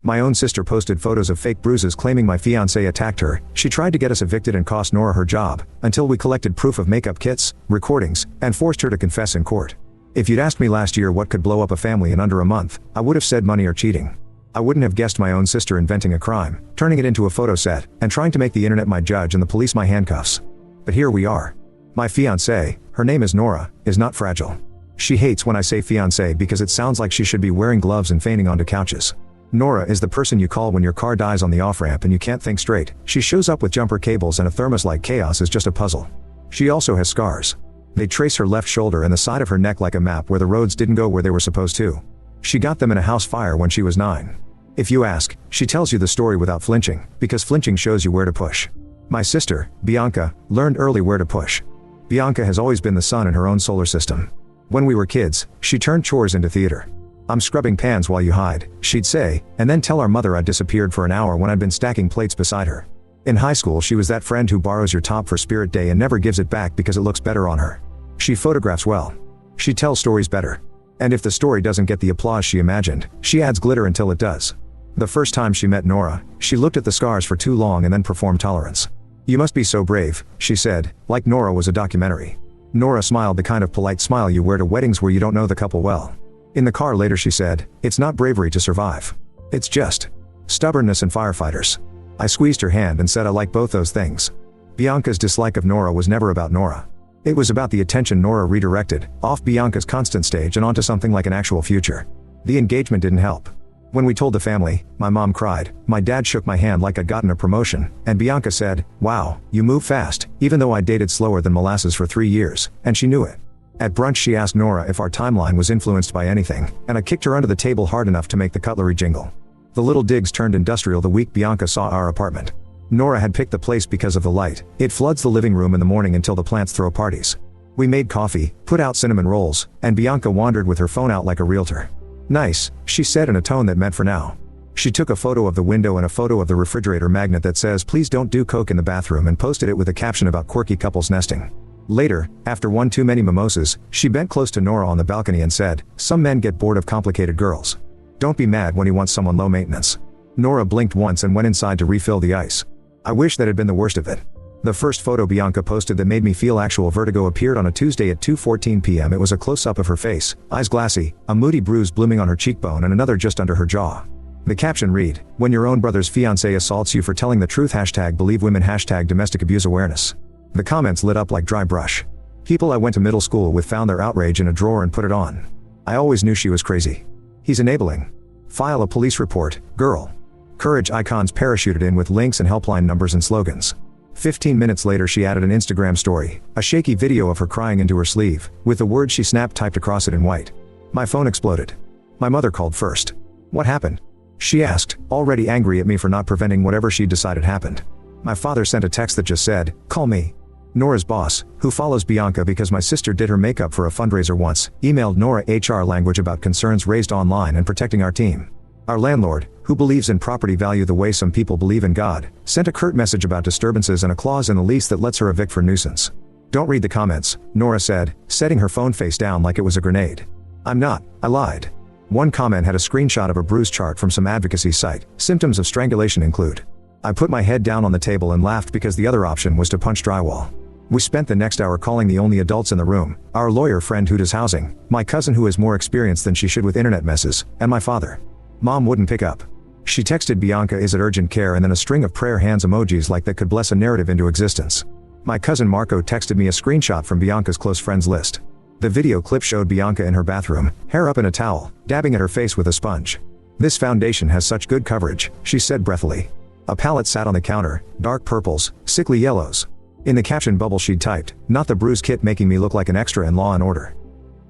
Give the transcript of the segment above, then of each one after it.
My own sister posted photos of fake bruises claiming my fiancé attacked her. She tried to get us evicted and cost Nora her job, until we collected proof of makeup kits, recordings, and forced her to confess in court. If you'd asked me last year what could blow up a family in under a month, I would have said money or cheating. I wouldn't have guessed my own sister inventing a crime, turning it into a photo set, and trying to make the internet my judge and the police my handcuffs. But here we are. My fiancée, her name is Nora, is not fragile. She hates when I say fiancé because it sounds like she should be wearing gloves and fainting onto couches. Nora is the person you call when your car dies on the off-ramp and you can't think straight. She shows up with jumper cables and a thermos like chaos is just a puzzle. She also has scars. They trace her left shoulder and the side of her neck like a map where the roads didn't go where they were supposed to. She got them in a house fire when she was 9. If you ask, she tells you the story without flinching, because flinching shows you where to push. My sister, Bianca, learned early where to push. Bianca has always been the sun in her own solar system. When we were kids, she turned chores into theater. "I'm scrubbing pans while you hide," she'd say, and then tell our mother I'd disappeared for an hour when I'd been stacking plates beside her. In high school she was that friend who borrows your top for Spirit Day and never gives it back because it looks better on her. She photographs well. She tells stories better. And if the story doesn't get the applause she imagined, she adds glitter until it does. The first time she met Nora, she looked at the scars for too long and then performed tolerance. "You must be so brave," she said, like Nora was a documentary. Nora smiled the kind of polite smile you wear to weddings where you don't know the couple well. In the car later she said, "It's not bravery to survive. It's just stubbornness and firefighters." I squeezed her hand and said I like both those things. Bianca's dislike of Nora was never about Nora. It was about the attention Nora redirected, off Bianca's constant stage and onto something like an actual future. The engagement didn't help. When we told the family, my mom cried, my dad shook my hand like I'd gotten a promotion, and Bianca said, "Wow, you move fast," even though I dated slower than molasses for 3 years, and she knew it. At brunch she asked Nora if our timeline was influenced by anything, and I kicked her under the table hard enough to make the cutlery jingle. The little digs turned industrial the week Bianca saw our apartment. Nora had picked the place because of the light. It floods the living room in the morning until the plants throw parties. We made coffee, put out cinnamon rolls, and Bianca wandered with her phone out like a realtor. "Nice," she said in a tone that meant for now. She took a photo of the window and a photo of the refrigerator magnet that says "Please don't do coke in the bathroom" and posted it with a caption about quirky couples nesting. Later, after one too many mimosas, she bent close to Nora on the balcony and said, "Some men get bored of complicated girls. Don't be mad when he wants someone low maintenance." Nora blinked once and went inside to refill the ice. I wish that had been the worst of it. The first photo Bianca posted that made me feel actual vertigo appeared on a Tuesday at 2:14 p.m. It was a close-up of her face, eyes glassy, a moody bruise blooming on her cheekbone and another just under her jaw. The caption read, "When your own brother's fiancé assaults you for telling the truth #BelieveWomen #domestic abuse awareness." The comments lit up like dry brush. People I went to middle school with found their outrage in a drawer and put it on. I always knew she was crazy. He's enabling. File a police report, girl. Courage icons parachuted in with links and helpline numbers and slogans. 15 minutes later she added an Instagram story, a shaky video of her crying into her sleeve, with the words she snapped typed across it in white. My phone exploded. My mother called first. "What happened?" she asked, already angry at me for not preventing whatever she decided happened. My father sent a text that just said, "Call me." Nora's boss, who follows Bianca because my sister did her makeup for a fundraiser once, emailed Nora HR language about concerns raised online and protecting our team. Our landlord, who believes in property value the way some people believe in God, sent a curt message about disturbances and a clause in the lease that lets her evict for nuisance. "Don't read the comments," Nora said, setting her phone face down like it was a grenade. "I'm not, I lied." One comment had a screenshot of a bruise chart from some advocacy site. Symptoms of strangulation include. I put my head down on the table and laughed because the other option was to punch drywall. We spent the next hour calling the only adults in the room, our lawyer friend who does housing, my cousin who has more experience than she should with internet messes, and my father. Mom wouldn't pick up. She texted Bianca is at urgent care and then a string of prayer hands emojis like that could bless a narrative into existence. My cousin Marco texted me a screenshot from Bianca's close friends list. The video clip showed Bianca in her bathroom, hair up in a towel, dabbing at her face with a sponge. "This foundation has such good coverage," she said breathily. A palette sat on the counter, dark purples, sickly yellows. In the caption bubble she'd typed, "Not the bruise kit making me look like an extra in Law and Order."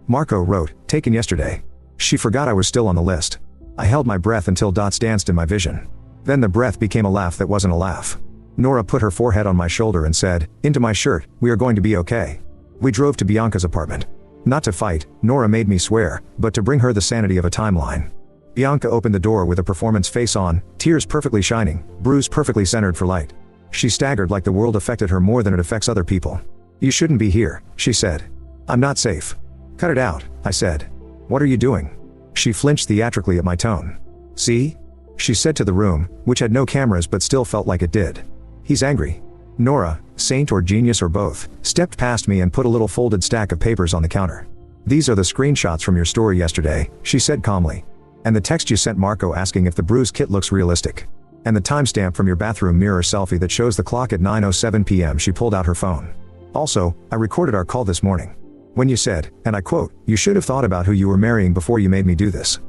Marco wrote, "Taken yesterday." She forgot I was still on the list. I held my breath until dots danced in my vision. Then the breath became a laugh that wasn't a laugh. Nora put her forehead on my shoulder and said, "Into my shirt, we are going to be okay." We drove to Bianca's apartment. Not to fight, Nora made me swear, but to bring her the sanity of a timeline. Bianca opened the door with a performance face on, tears perfectly shining, bruise perfectly centered for light. She staggered like the world affected her more than it affects other people. "You shouldn't be here," she said. "I'm not safe." "Cut it out," I said. "What are you doing?" She flinched theatrically at my tone. "See?" she said to the room, which had no cameras but still felt like it did. He's angry. Nora, saint or genius or both, stepped past me and put a little folded stack of papers on the counter. These are the screenshots from your story yesterday, she said calmly. And the text you sent Marco asking if the bruise kit looks realistic. And the timestamp from your bathroom mirror selfie that shows the clock at 9:07 p.m. She pulled out her phone. Also, I recorded our call this morning. When you said, and I quote, "You should have thought about who you were marrying before you made me do this."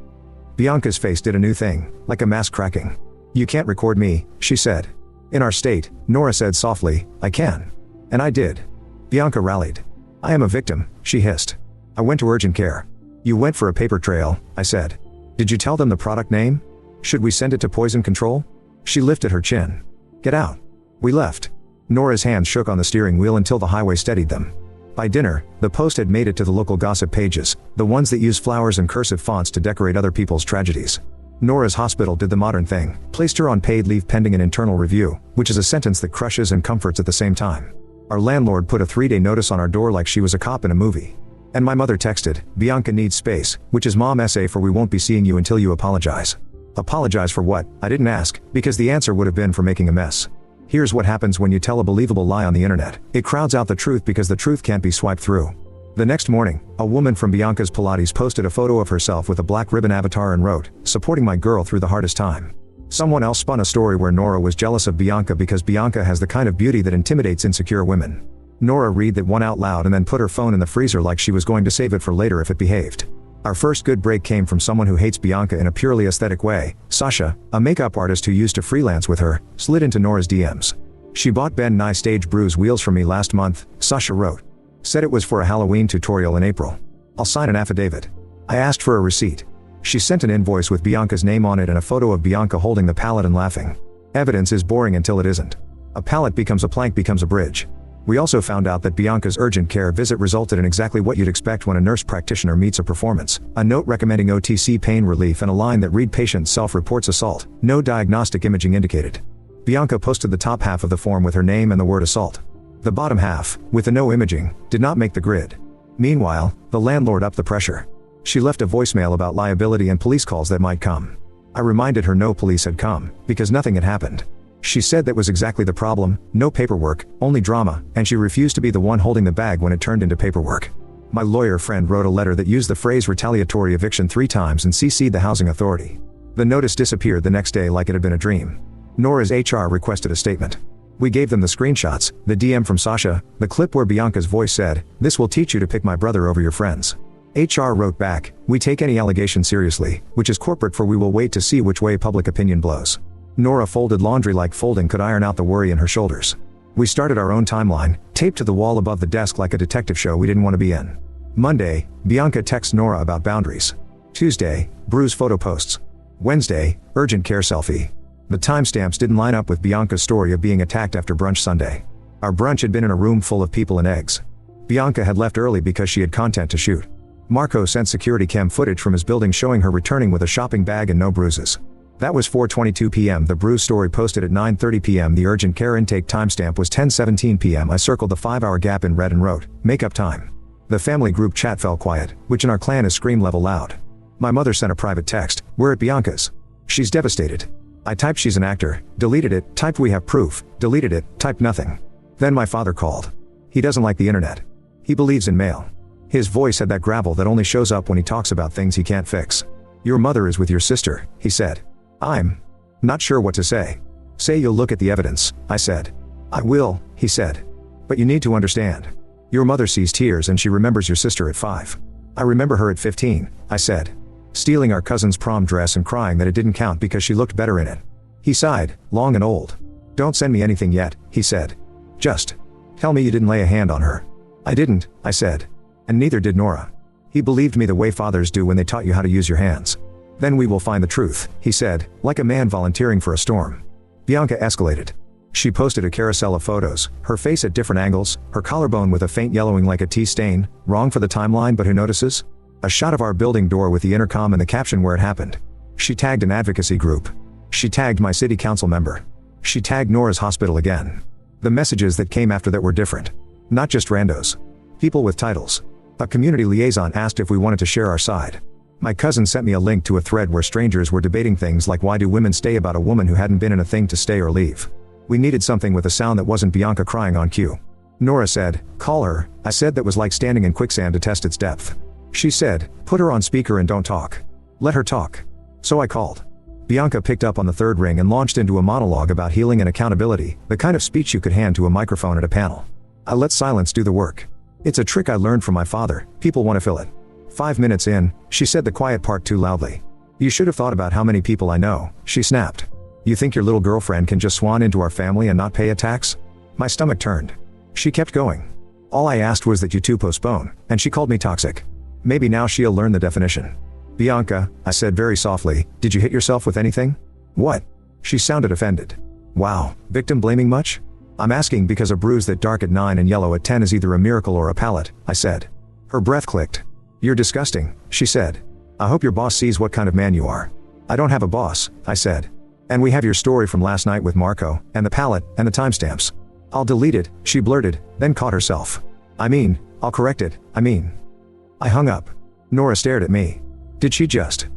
Bianca's face did a new thing, like a mask cracking. "You can't record me," she said. "In our state," Nora said softly, "I can." And I did. Bianca rallied. "I am a victim," she hissed. "I went to urgent care." "You went for a paper trail," I said. "Did you tell them the product name? Should we send it to poison control?" She lifted her chin. "Get out." We left. Nora's hands shook on the steering wheel until the highway steadied them. By dinner, the post had made it to the local gossip pages, the ones that use flowers and cursive fonts to decorate other people's tragedies. Nora's hospital did the modern thing, placed her on paid leave pending an internal review, which is a sentence that crushes and comforts at the same time. Our landlord put a 3-day notice on our door like she was a cop in a movie. And my mother texted, "Bianca needs space," which is mom essay for "we won't be seeing you until you apologize." Apologize for what? I didn't ask, because the answer would have been for making a mess. Here's what happens when you tell a believable lie on the internet. It crowds out the truth because the truth can't be swiped through. The next morning, a woman from Bianca's Pilates posted a photo of herself with a black ribbon avatar and wrote, "Supporting my girl through the hardest time." Someone else spun a story where Nora was jealous of Bianca because Bianca has the kind of beauty that intimidates insecure women. Nora read that one out loud and then put her phone in the freezer like she was going to save it for later if it behaved. Our first good break came from someone who hates Bianca in a purely aesthetic way. Sasha, a makeup artist who used to freelance with her, slid into Nora's DMs. "She bought Ben Nye stage bruise wheels for me last month," Sasha wrote. "Said it was for a Halloween tutorial in April. I'll sign an affidavit." I asked for a receipt. She sent an invoice with Bianca's name on it and a photo of Bianca holding the pallet and laughing. Evidence is boring until it isn't. A pallet becomes a plank becomes a bridge. We also found out that Bianca's urgent care visit resulted in exactly what you'd expect when a nurse practitioner meets a performance: a note recommending OTC pain relief and a line that read patient self-reports assault, no diagnostic imaging indicated. Bianca posted the top half of the form with her name and the word assault. The bottom half, with the no imaging, did not make the grid. Meanwhile, the landlord upped the pressure. She left a voicemail about liability and police calls that might come. I reminded her no police had come, because nothing had happened. She said that was exactly the problem: no paperwork, only drama, and she refused to be the one holding the bag when it turned into paperwork. My lawyer friend wrote a letter that used the phrase retaliatory eviction 3 times and CC'd the housing authority. The notice disappeared the next day like it had been a dream. Nora's HR requested a statement. We gave them the screenshots, the DM from Sasha, the clip where Bianca's voice said, "This will teach you to pick my brother over your friends." HR wrote back, "We take any allegation seriously," which is corporate for "we will wait to see which way public opinion blows." Nora folded laundry like folding could iron out the worry in her shoulders. We started our own timeline, taped to the wall above the desk like a detective show we didn't want to be in. Monday, Bianca texts Nora about boundaries. Tuesday, bruise photo posts. Wednesday, urgent care selfie. The timestamps didn't line up with Bianca's story of being attacked after brunch Sunday. Our brunch had been in a room full of people and eggs. Bianca had left early because she had content to shoot. Marco sent security cam footage from his building showing her returning with a shopping bag and no bruises. That was 4:22 p.m. The bruise story posted at 9:30 p.m. The urgent care intake timestamp was 10:17 p.m. I circled the 5-hour gap in red and wrote, "Makeup time." The family group chat fell quiet, which in our clan is scream level loud. My mother sent a private text, "We're at Bianca's." She's devastated. I typed "she's an actor," deleted it, typed "we have proof," deleted it, typed nothing. Then my father called. He doesn't like the internet. He believes in mail. His voice had that gravel that only shows up when he talks about things he can't fix. "Your mother is with your sister," he said. I'm not sure what to say. "Say you'll look at the evidence," I said. "I will," he said. "But you need to understand. Your mother sees tears and she remembers your sister at 5. I remember her at 15, I said. Stealing our cousin's prom dress and crying that it didn't count because she looked better in it. He sighed, long and old. "Don't send me anything yet," he said. "Just tell me you didn't lay a hand on her." "I didn't," I said. "And neither did Nora." He believed me the way fathers do when they taught you how to use your hands. "Then we will find the truth," he said, like a man volunteering for a storm. Bianca escalated. She posted a carousel of photos, her face at different angles, her collarbone with a faint yellowing like a tea stain, wrong for the timeline but who notices? A shot of our building door with the intercom and the caption where it happened. She tagged an advocacy group. She tagged my city council member. She tagged Nora's hospital again. The messages that came after that were different. Not just randos. People with titles. A community liaison asked if we wanted to share our side. My cousin sent me a link to a thread where strangers were debating things like why do women stay about a woman who hadn't been in a thing to stay or leave. We needed something with a sound that wasn't Bianca crying on cue. Nora said, call her. I said that was like standing in quicksand to test its depth. She said, put her on speaker and don't talk. Let her talk. So I called. Bianca picked up on the third ring and launched into a monologue about healing and accountability, the kind of speech you could hand to a microphone at a panel. I let silence do the work. It's a trick I learned from my father, people want to fill it. 5 minutes in, she said the quiet part too loudly. You should have thought about how many people I know, she snapped. You think your little girlfriend can just swan into our family and not pay a tax? My stomach turned. She kept going. All I asked was that you two postpone, and she called me toxic. Maybe now she'll learn the definition. Bianca, I said very softly, did you hit yourself with anything? What? She sounded offended. Wow, victim blaming much? I'm asking because a bruise that dark at 9 and yellow at 10 is either a miracle or a pallet, I said. Her breath clicked. You're disgusting, she said. I hope your boss sees what kind of man you are. I don't have a boss, I said. And we have your story from last night with Marco, and the pallet, and the timestamps. I'll delete it, she blurted, then caught herself. I'll correct it, I hung up. Nora stared at me. Did she just?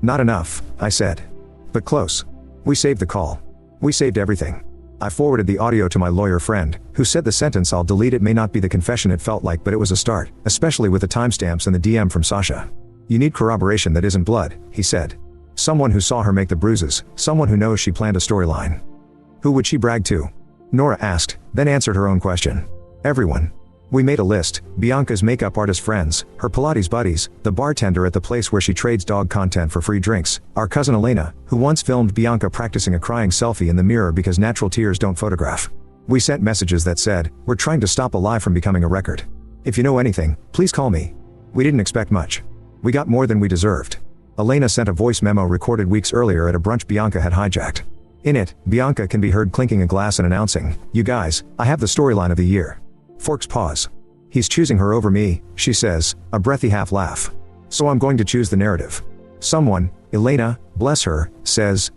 Not enough, I said. But close. We saved the call. We saved everything. I forwarded the audio to my lawyer friend, who said the sentence I'll delete it may not be the confession it felt like, but it was a start, especially with the timestamps and the DM from Sasha. You need corroboration that isn't blood, he said. Someone who saw her make the bruises, someone who knows she planned a storyline. Who would she brag to? Nora asked, then answered her own question. Everyone. We made a list, Bianca's makeup artist friends, her Pilates buddies, the bartender at the place where she trades dog content for free drinks, our cousin Elena, who once filmed Bianca practicing a crying selfie in the mirror because natural tears don't photograph. We sent messages that said, we're trying to stop a lie from becoming a record. If you know anything, please call me. We didn't expect much. We got more than we deserved. Elena sent a voice memo recorded weeks earlier at a brunch Bianca had hijacked. In it, Bianca can be heard clinking a glass and announcing, you guys, I have the storyline of the year. Forks pause. He's choosing her over me, she says, a breathy half laugh. So I'm going to choose the narrative. Someone, Elena, bless her, says,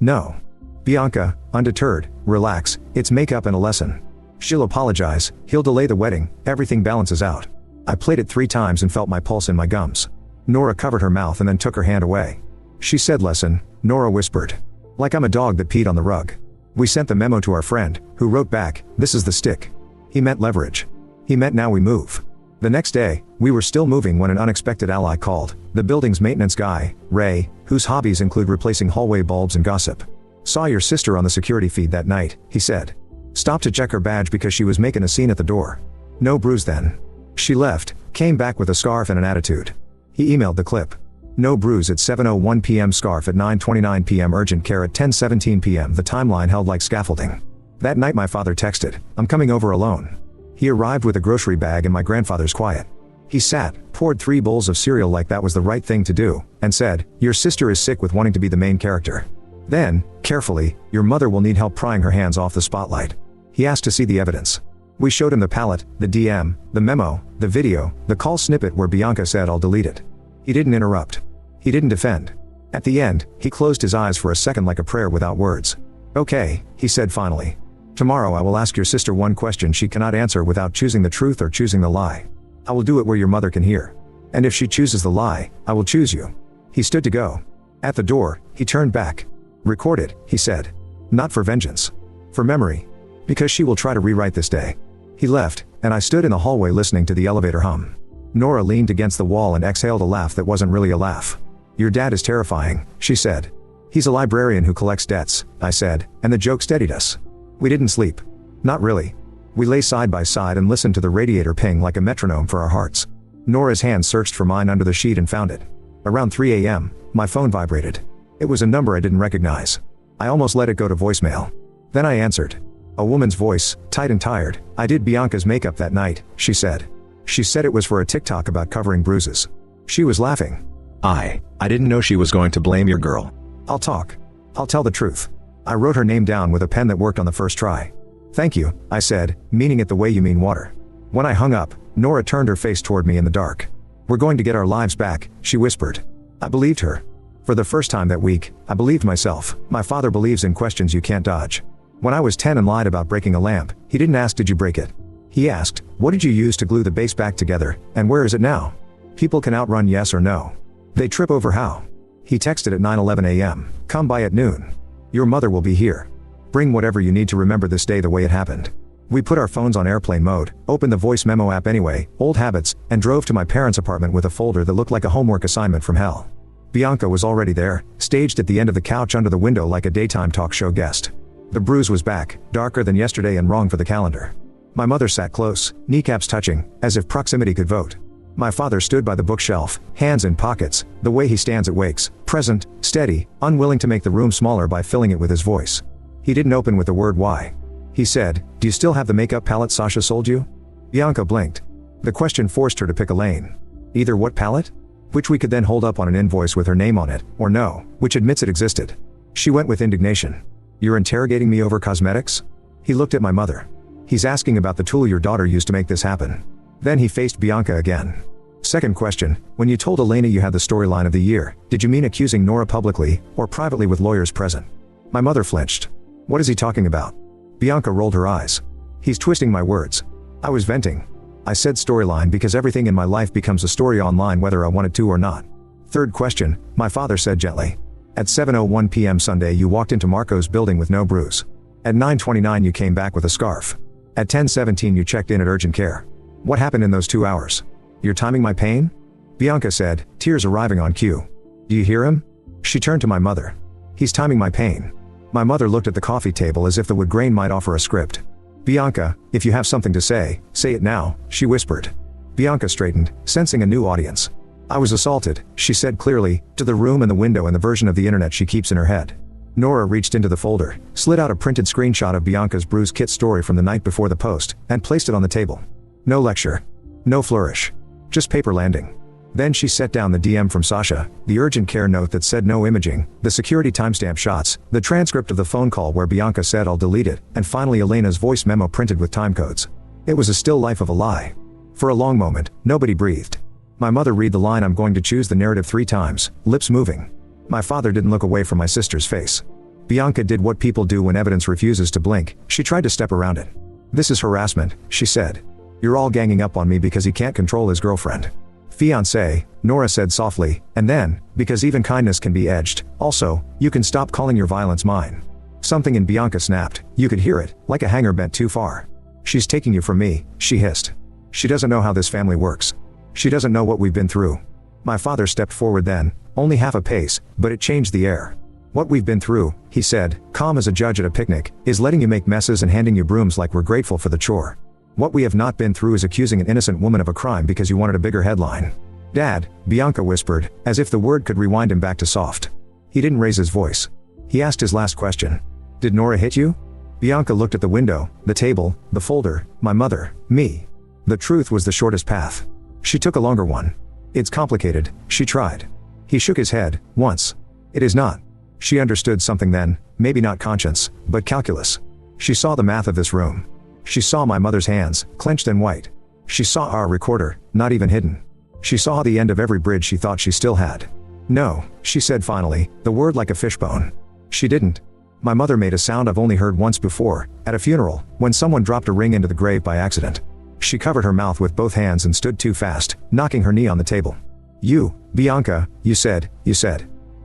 no. Bianca, undeterred, relax, it's makeup and a lesson. She'll apologize, he'll delay the wedding, everything balances out. I played it 3 times and felt my pulse in my gums. Nora covered her mouth and then took her hand away. She said lesson, Nora whispered. Like I'm a dog that peed on the rug. We sent the memo to our friend, who wrote back, this is the stick. He meant leverage. He meant now we move. The next day, we were still moving when an unexpected ally called, the building's maintenance guy, Ray, whose hobbies include replacing hallway bulbs and gossip. Saw your sister on the security feed that night, he said. Stopped to check her badge because she was making a scene at the door. No bruise then. She left, came back with a scarf and an attitude. He emailed the clip. No bruise at 7:01 p.m. scarf at 9:29 p.m. urgent care at 10:17 p.m. The timeline held like scaffolding. That night my father texted, I'm coming over alone. He arrived with a grocery bag and my grandfather's quiet. He sat, poured 3 bowls of cereal like that was the right thing to do, and said, your sister is sick with wanting to be the main character. Then, carefully, your mother will need help prying her hands off the spotlight. He asked to see the evidence. We showed him the palette, the DM, the memo, the video, the call snippet where Bianca said I'll delete it. He didn't interrupt. He didn't defend. At the end, he closed his eyes for a second like a prayer without words. Okay, he said finally. Tomorrow I will ask your sister one question she cannot answer without choosing the truth or choosing the lie. I will do it where your mother can hear. And if she chooses the lie, I will choose you. He stood to go. At the door, he turned back. Record it, he said. Not for vengeance. For memory. Because she will try to rewrite this day. He left, and I stood in the hallway listening to the elevator hum. Nora leaned against the wall and exhaled a laugh that wasn't really a laugh. Your dad is terrifying, she said. He's a librarian who collects debts, I said, and the joke steadied us. We didn't sleep. Not really. We lay side by side and listened to the radiator ping like a metronome for our hearts. Nora's hand searched for mine under the sheet and found it. Around 3 a.m., my phone vibrated. It was a number I didn't recognize. I almost let it go to voicemail. Then I answered. A woman's voice, tight and tired. I did Bianca's makeup that night, she said. She said it was for a TikTok about covering bruises. She was laughing. I didn't know she was going to blame your girl. I'll talk. I'll tell the truth. I wrote her name down with a pen that worked on the first try. Thank you, I said, meaning it the way you mean water. When I hung up, Nora turned her face toward me in the dark. We're going to get our lives back, she whispered. I believed her. For the first time that week, I believed myself. My father believes in questions you can't dodge. When I was 10 and lied about breaking a lamp, he didn't ask did you break it. He asked, what did you use to glue the base back together, and where is it now? People can outrun yes or no. They trip over how? He texted at 9:11 a.m. Come by at noon. Your mother will be here. Bring whatever you need to remember this day the way it happened. We put our phones on airplane mode, opened the voice memo app anyway, old habits, and drove to my parents' apartment with a folder that looked like a homework assignment from hell. Bianca was already there, staged at the end of the couch under the window like a daytime talk show guest. The bruise was back, darker than yesterday and wrong for the calendar. My mother sat close, kneecaps touching, as if proximity could vote. My father stood by the bookshelf, hands in pockets, the way he stands at wakes, present, steady, unwilling to make the room smaller by filling it with his voice. He didn't open with the word why. He said, "Do you still have the makeup palette Sasha sold you?" Bianca blinked. The question forced her to pick a lane. Either what palette? Which we could then hold up on an invoice with her name on it, or no, which admits it existed. She went with indignation. "You're interrogating me over cosmetics?" He looked at my mother. "He's asking about the tool your daughter used to make this happen." Then he faced Bianca again. Second question, when you told Elena you had the storyline of the year, did you mean accusing Nora publicly, or privately with lawyers present? My mother flinched. "What is he talking about?" Bianca rolled her eyes. "He's twisting my words. I was venting. I said storyline because everything in my life becomes a story online whether I wanted to or not." Third question, my father said gently. "At 7:01 p.m. Sunday you walked into Marco's building with no bruise. At 9:29 you came back with a scarf. At 10:17 you checked in at urgent care. What happened in those 2 hours? You're timing my pain?" Bianca said, tears arriving on cue. "Do you hear him?" She turned to my mother. "He's timing my pain." My mother looked at the coffee table as if the wood grain might offer a script. "Bianca, if you have something to say it now," she whispered. Bianca straightened, sensing a new audience. "I was assaulted," she said clearly, to the room and the window and the version of the internet she keeps in her head. Nora reached into the folder, slid out a printed screenshot of Bianca's bruise kit story from the night before the post, and placed it on the table. No lecture. No flourish. Just paper landing. Then she set down the DM from Sasha, the urgent care note that said no imaging, the security timestamp shots, the transcript of the phone call where Bianca said I'll delete it, and finally Elena's voice memo printed with timecodes. It was a still life of a lie. For a long moment, nobody breathed. My mother read the line I'm going to choose the narrative 3 times, lips moving. My father didn't look away from my sister's face. Bianca did what people do when evidence refuses to blink, she tried to step around it. "This is harassment," she said. "You're all ganging up on me because he can't control his girlfriend." "Fiancée," Nora said softly, and then, because even kindness can be edged, "also, you can stop calling your violence mine." Something in Bianca snapped, you could hear it, like a hanger bent too far. "She's taking you from me," she hissed. "She doesn't know how this family works. She doesn't know what we've been through." My father stepped forward then, only half a pace, but it changed the air. "What we've been through," he said, calm as a judge at a picnic, "is letting you make messes and handing you brooms like we're grateful for the chore. What we have not been through is accusing an innocent woman of a crime because you wanted a bigger headline." "Dad," Bianca whispered, as if the word could rewind him back to soft. He didn't raise his voice. He asked his last question. "Did Nora hit you?" Bianca looked at the window, the table, the folder, my mother, me. The truth was the shortest path. She took a longer one. "It's complicated," she tried. He shook his head, once. "It is not." She understood something then, maybe not conscience, but calculus. She saw the math of this room. She saw my mother's hands, clenched and white. She saw our recorder, not even hidden. She saw the end of every bridge she thought she still had. "No," she said finally, the word like a fishbone. She didn't. My mother made a sound I've only heard once before, at a funeral, when someone dropped a ring into the grave by accident. She covered her mouth with both hands and stood too fast, knocking her knee on the table. "You, Bianca, you said.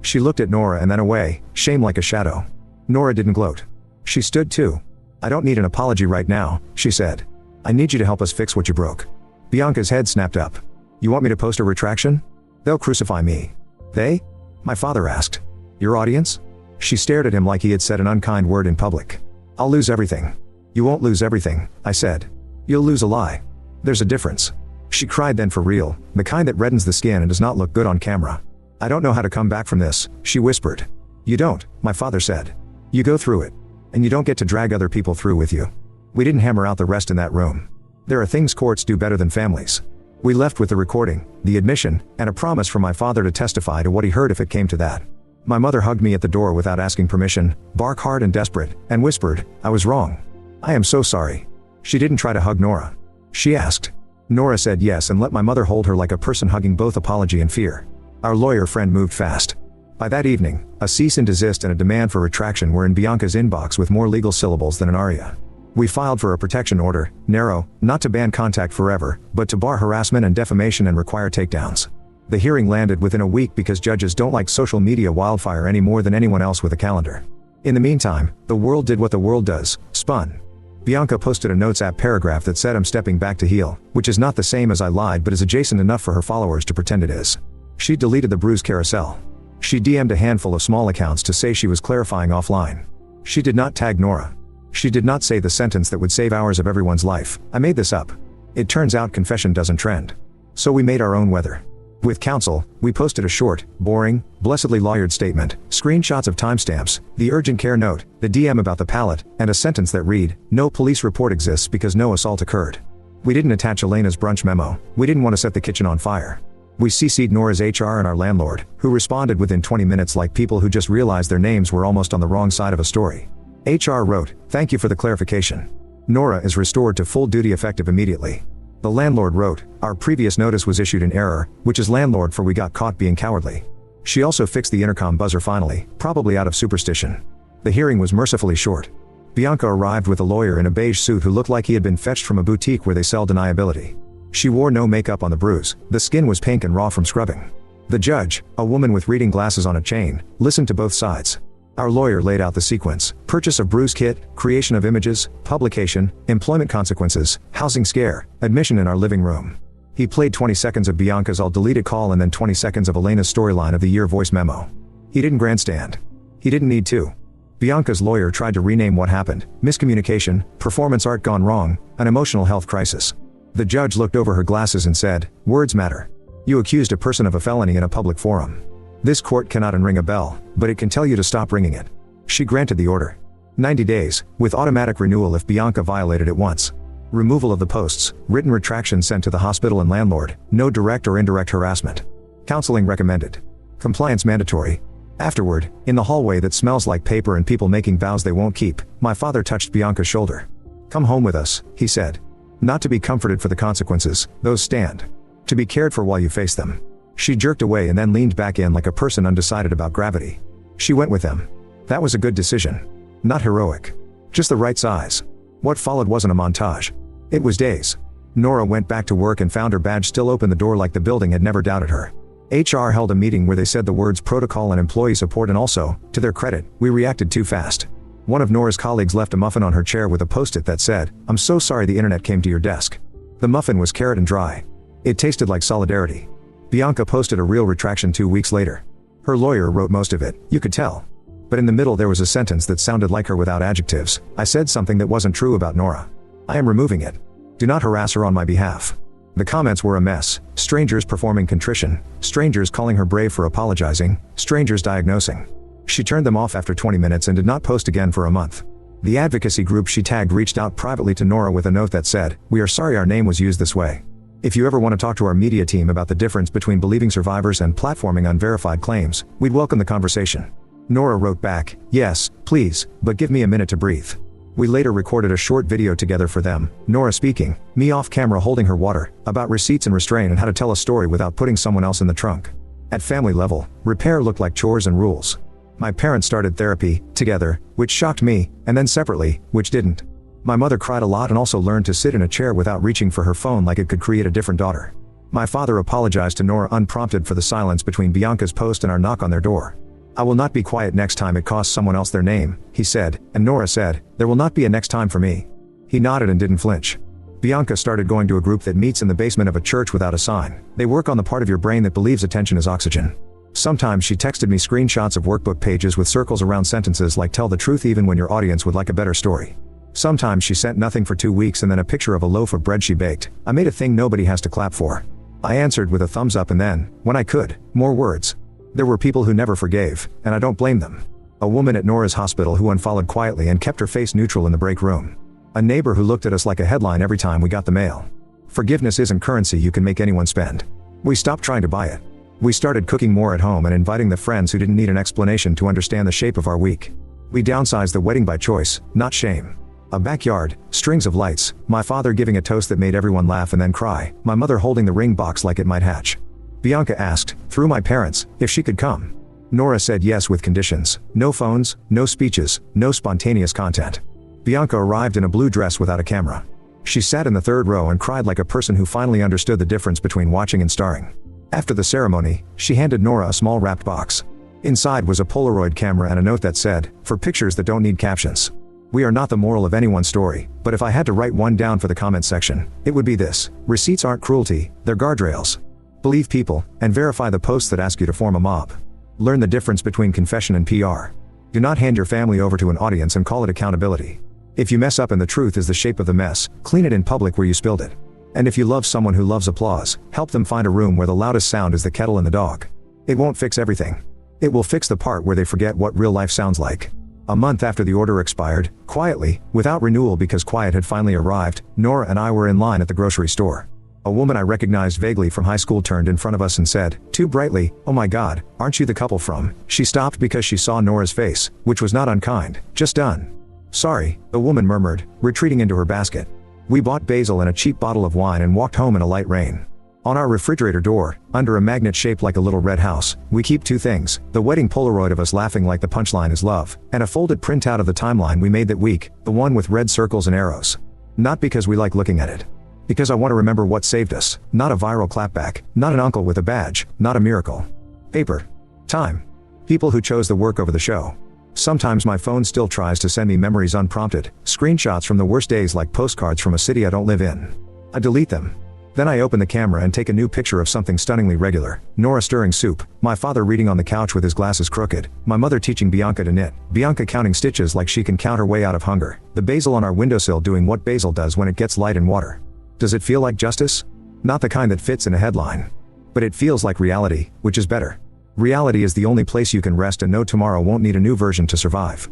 She looked at Nora and then away, shame like a shadow. Nora didn't gloat. She stood too. "I don't need an apology right now," she said. "I need you to help us fix what you broke." Bianca's head snapped up. "You want me to post a retraction? They'll crucify me." "They?" my father asked. "Your audience?" She stared at him like he had said an unkind word in public. "I'll lose everything." "You won't lose everything," I said. "You'll lose a lie. There's a difference." She cried then for real, the kind that reddens the skin and does not look good on camera. "I don't know how to come back from this," she whispered. "You don't," my father said. "You go through it. And you don't get to drag other people through with you." We didn't hammer out the rest in that room. There are things courts do better than families. We left with the recording, the admission, and a promise from my father to testify to what he heard if it came to that. My mother hugged me at the door without asking permission, bark hard and desperate, and whispered, "I was wrong. I am so sorry." She didn't try to hug Nora. She asked. Nora said yes and let my mother hold her like a person hugging both apology and fear. Our lawyer friend moved fast. By that evening, a cease and desist and a demand for retraction were in Bianca's inbox with more legal syllables than an aria. We filed for a protection order, narrow, not to ban contact forever, but to bar harassment and defamation and require takedowns. The hearing landed within a week because judges don't like social media wildfire any more than anyone else with a calendar. In the meantime, the world did what the world does, spun. Bianca posted a Notes app paragraph that said I'm stepping back to heal, which is not the same as I lied but is adjacent enough for her followers to pretend it is. She deleted the bruise carousel. She DM'd a handful of small accounts to say she was clarifying offline. She did not tag Nora. She did not say the sentence that would save hours of everyone's life, I made this up. It turns out confession doesn't trend. So we made our own weather. With counsel, we posted a short, boring, blessedly lawyered statement, screenshots of timestamps, the urgent care note, the DM about the pallet, and a sentence that read, no police report exists because no assault occurred. We didn't attach Elena's brunch memo, we didn't want to set the kitchen on fire. We CC'd Nora's HR and our landlord, who responded within 20 minutes like people who just realized their names were almost on the wrong side of a story. HR wrote, thank you for the clarification. Nora is restored to full duty effective immediately. The landlord wrote, our previous notice was issued in error, which is landlord for we got caught being cowardly. She also fixed the intercom buzzer finally, probably out of superstition. The hearing was mercifully short. Bianca arrived with a lawyer in a beige suit who looked like he had been fetched from a boutique where they sell deniability. She wore no makeup on the bruise, the skin was pink and raw from scrubbing. The judge, a woman with reading glasses on a chain, listened to both sides. Our lawyer laid out the sequence: purchase of bruise kit, creation of images, publication, employment consequences, housing scare, admission in our living room. He played 20 seconds of Bianca's I'll delete it call and then 20 seconds of Elena's storyline of the year voice memo. He didn't grandstand. He didn't need to. Bianca's lawyer tried to rename what happened: miscommunication, performance art gone wrong, an emotional health crisis. The judge looked over her glasses and said, words matter. You accused a person of a felony in a public forum. This court cannot unring a bell, but it can tell you to stop ringing it. She granted the order. 90 days, with automatic renewal if Bianca violated it once. Removal of the posts, written retraction sent to the hospital and landlord, no direct or indirect harassment. Counseling recommended. Compliance mandatory. Afterward, in the hallway that smells like paper and people making vows they won't keep, my father touched Bianca's shoulder. Come home with us, he said. Not to be comforted for the consequences, those stand. To be cared for while you face them. She jerked away and then leaned back in like a person undecided about gravity. She went with them. That was a good decision. Not heroic. Just the right size. What followed wasn't a montage. It was days. Nora went back to work and found her badge still open the door like the building had never doubted her. HR held a meeting where they said the words protocol and employee support, and also, to their credit, we reacted too fast. One of Nora's colleagues left a muffin on her chair with a post-it that said, I'm so sorry the internet came to your desk. The muffin was carrot and dry. It tasted like solidarity. Bianca posted a real retraction 2 weeks later. Her lawyer wrote most of it, you could tell. But in the middle there was a sentence that sounded like her without adjectives. I said something that wasn't true about Nora. I am removing it. Do not harass her on my behalf. The comments were a mess: strangers performing contrition, strangers calling her brave for apologizing, strangers diagnosing. She turned them off after 20 minutes and did not post again for a month. The advocacy group she tagged reached out privately to Nora with a note that said, we are sorry our name was used this way. If you ever want to talk to our media team about the difference between believing survivors and platforming unverified claims, we'd welcome the conversation. Nora wrote back, yes, please, but give me a minute to breathe. We later recorded a short video together for them, Nora speaking, me off camera holding her water, about receipts and restraint and how to tell a story without putting someone else in the trunk. At family level, repair looked like chores and rules. My parents started therapy, together, which shocked me, and then separately, which didn't. My mother cried a lot and also learned to sit in a chair without reaching for her phone like it could create a different daughter. My father apologized to Nora unprompted for the silence between Bianca's post and our knock on their door. I will not be quiet next time it costs someone else their name, he said, and Nora said, there will not be a next time for me. He nodded and didn't flinch. Bianca started going to a group that meets in the basement of a church without a sign. They work on the part of your brain that believes attention is oxygen. Sometimes she texted me screenshots of workbook pages with circles around sentences like tell the truth even when your audience would like a better story. Sometimes she sent nothing for 2 weeks and then a picture of a loaf of bread she baked. I made a thing nobody has to clap for. I answered with a thumbs up and then, when I could, more words. There were people who never forgave, and I don't blame them. A woman at Nora's hospital who unfollowed quietly and kept her face neutral in the break room. A neighbor who looked at us like a headline every time we got the mail. Forgiveness isn't currency you can make anyone spend. We stopped trying to buy it. We started cooking more at home and inviting the friends who didn't need an explanation to understand the shape of our week. We downsized the wedding by choice, not shame. A backyard, strings of lights, my father giving a toast that made everyone laugh and then cry, my mother holding the ring box like it might hatch. Bianca asked, through my parents, if she could come. Nora said yes with conditions: no phones, no speeches, no spontaneous content. Bianca arrived in a blue dress without a camera. She sat in the third row and cried like a person who finally understood the difference between watching and starring. After the ceremony, she handed Nora a small wrapped box. Inside was a Polaroid camera and a note that said, "For pictures that don't need captions." We are not the moral of anyone's story, but if I had to write one down for the comment section, it would be this: receipts aren't cruelty, they're guardrails. Believe people, and verify the posts that ask you to form a mob. Learn the difference between confession and PR. Do not hand your family over to an audience and call it accountability. If you mess up and the truth is the shape of the mess, clean it in public where you spilled it. And if you love someone who loves applause, help them find a room where the loudest sound is the kettle and the dog. It won't fix everything. It will fix the part where they forget what real life sounds like. A month after the order expired, quietly, without renewal because quiet had finally arrived, Nora and I were in line at the grocery store. A woman I recognized vaguely from high school turned in front of us and said, too brightly, "Oh my God, aren't you the couple from?" She stopped because she saw Nora's face, which was not unkind, just done. "Sorry," the woman murmured, retreating into her basket. We bought basil and a cheap bottle of wine and walked home in a light rain. On our refrigerator door, under a magnet shaped like a little red house, we keep two things: the wedding Polaroid of us laughing like the punchline is love, and a folded printout of the timeline we made that week, the one with red circles and arrows. Not because we like looking at it. Because I want to remember what saved us, not a viral clapback, not an uncle with a badge, not a miracle. Paper. Time. People who chose the work over the show. Sometimes my phone still tries to send me memories unprompted, screenshots from the worst days like postcards from a city I don't live in. I delete them. Then I open the camera and take a new picture of something stunningly regular: Nora stirring soup, my father reading on the couch with his glasses crooked, my mother teaching Bianca to knit, Bianca counting stitches like she can count her way out of hunger, the basil on our windowsill doing what basil does when it gets light in water. Does it feel like justice? Not the kind that fits in a headline. But it feels like reality, which is better. Reality is the only place you can rest and know tomorrow won't need a new version to survive.